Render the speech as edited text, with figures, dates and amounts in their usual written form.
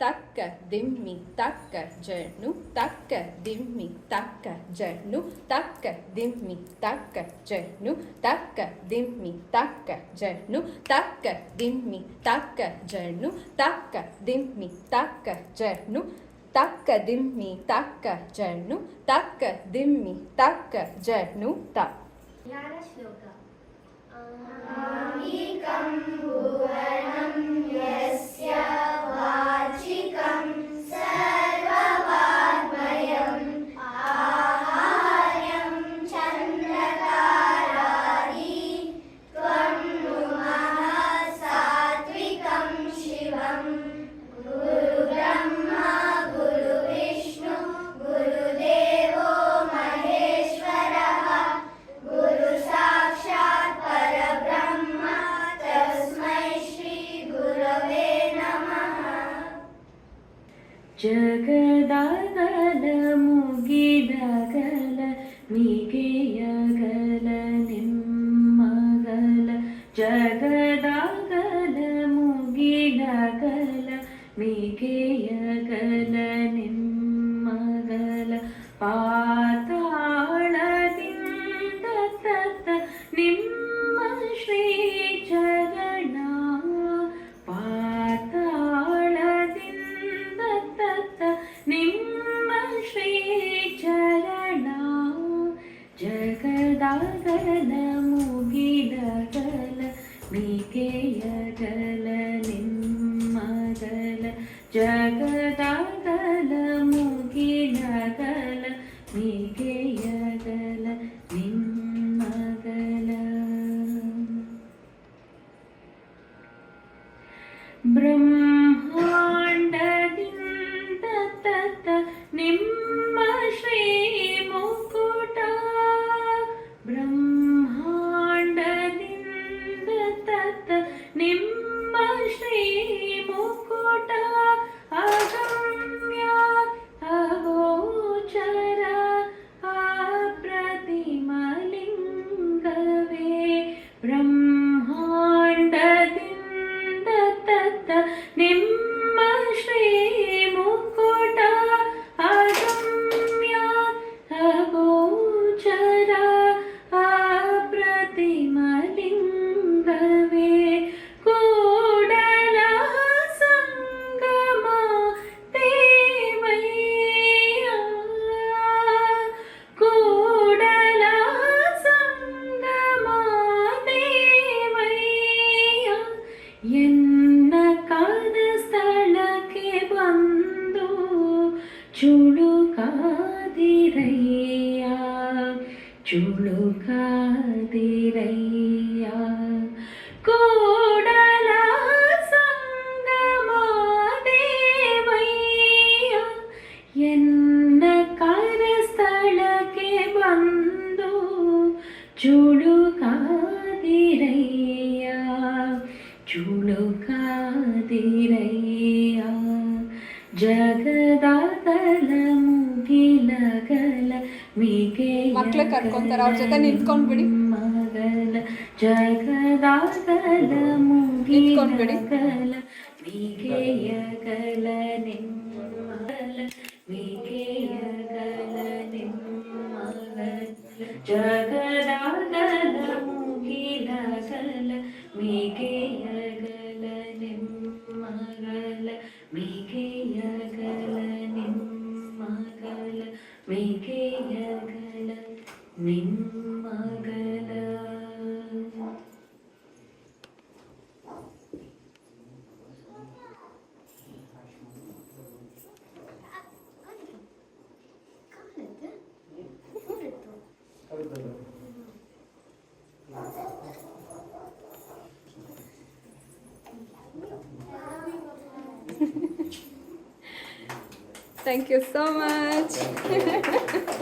ತಕ್ಕ ದಿಮ್ಮಿ ತಕ್ಕ ಜಣ್ಣು ತಕ್ಕ ದಿಮ್ಮಿ ತಕ್ಕ ಜಣ್ಣು ತಕ್ಕ ದಿಮ್ಮಿ ತಕ್ಕ ಜಣ್ಣು ತಕ್ಕ ದಿಮ್ಮಿ ತಕ್ಕ ಜಣ್ಣು ತಕ್ಕ ದಿಮ್ಮಿ ತಕ್ಕ ಜಣ್ಣು ತಕ್ಕ ದಿಮ್ಮಿ ತಕ್ಕ ಜಣ್ಣು ತಕ್ಕ ದಿಮ್ಮಿ ತಕ್ಕ ಜಣ್ಣು ತಕ್ಕ ದಿಮ್ಮಿ ತಕ್ಕ ಜಣ್ಣು ತ ಜ್ಞಾನ ಶ್ಲೋಕ ಆಮಿಕಂ ಭುವನಂ ಯಸ್ಯ ವಾಚಿಕಂ ಸರ್ವವಾಗ್ಮಯಂ ಆಹಾರ್ಯಂ ಚಂದ್ರತಾರಾದಿ ತ್ವಂ ನುಮಃ ಸಾತ್ವಿಕಂ ಶಿವಂ ಗುರುಬ್ರಹ್ಮ ಗುರುವಿಷ್ಣು ಗುರುದೇವೋ ಮಹೇಶ್ವರಃ ಗುರು ಸಾಕ್ಷಾತ್ ಪರಬ್ರಹ್ಮ ತಸ್ಮೈ ಶ್ರೀ ಗುರವೇ ನಮಃ. ಜಗದಾಗಲ ಮುಗಿದಗಲ ಮಿಗೆಯಗಲ ನಿಮ್ಮಗಲ ಜಗದಾಗಲ ಮುಗಿದಗಲ ಮಿಗೆಯಗಲ ನಿಮ್ಮಗಲ ಪಾತಾಳದಿಂದ ತತ್ತ ನಿಮ್ಮ ಶ್ರೀ ಚರಣ ಪಾತಾಳದಿಂದ ತತ್ತ ನಿಮ್ಮ ಶ್ರೀ ಚರಣ ಜಗದಾಗಲ ಮುಗಿದಗಲ ಮಿಗೆಯಗಲ ನಿಮ್ಮಗಲ ಜಗದಾಗಲ ಮುಗಿದಗಲ ಮಿಗೆಯಗಲ ನಿಮ್ಮಗಲ ಬ್ರಹ್ಮಾಂಡದಿಂದ ತತ್ತ ನಿಮ್ಮ ಶ್ರೀ ಮುಕುಟ ಬ್ರಹ್ಮಾಂಡದಿಂದ ತತ್ತ ನಿಮ್ಮ ಶ್ರೀ ಮುಕುಟ ಅಗಮ್ಯ ಅಗೋಚರ ಅಪ್ರತಿಮಲಿಂಗವೇ ಬ್ರಹ್ಮಾಂಡದಿಂದ ತತ್ತ ನಿಮ್ಮ ಶ್ರೀ ಮುಕುಟ ಅಗಮ್ಯ ಅಗೋಚರ ಅಪ್ರತಿಮಲಿಂಗವೇ ಕೂಡಲ ಸಂಗಮ ದೇವಯ್ಯ ಕೂಡಲ ಸಂಗಮ ದೇವಯ್ಯ ಎನ್ನ ಕಾದ ಸ್ಥಳಕ್ಕೆ ಬಂದು ಚುಳುಕಾದಿರಯ್ಯ ಚುಳುಕಾದಿರಯ್ಯ ಕೂಡಲ ಸಂಗಮ ದೇವಯ್ಯ ಎನ್ನ ಕಾದ ಸ್ಥಳಕ್ಕೆ ಬಂದು ಚುಳುಕಾದಿರಯ್ಯ ಚುಳುಕಾದಿರಯ್ಯ ಜಗದಾಗಲ ಮುಗಿಲಗಲ ಮಿಗೆಯ ಮಕ್ಳು ಕರ್ಕೊಂತಾರೆ, ಅವ್ರ ಜೊತೆ ನಿಂತ್ಕೊಂಡ್ಬಿಡಿ. ಮಗಲ ಜಗದಾಗಲ ಮುಗಿಲಗಲ ಮಿಗೆಯಗಲ ನಿಮ್ಮಗಲ ಮಿಗೆಯಗಲ ನಿಮ್ಮಗಲ ಜಗದಾಗಲ ಮುಗಿಲಗಲ ಮಿಗೆಯಗಲ ನಿಮ್ಮಗಲ ಮಿಗೆಯಗಲ ನಿಮ್ಮಗಲ ಮಿಗೆಯಗಲ ನಿಮ್ಮಗಲ. Thank you so much.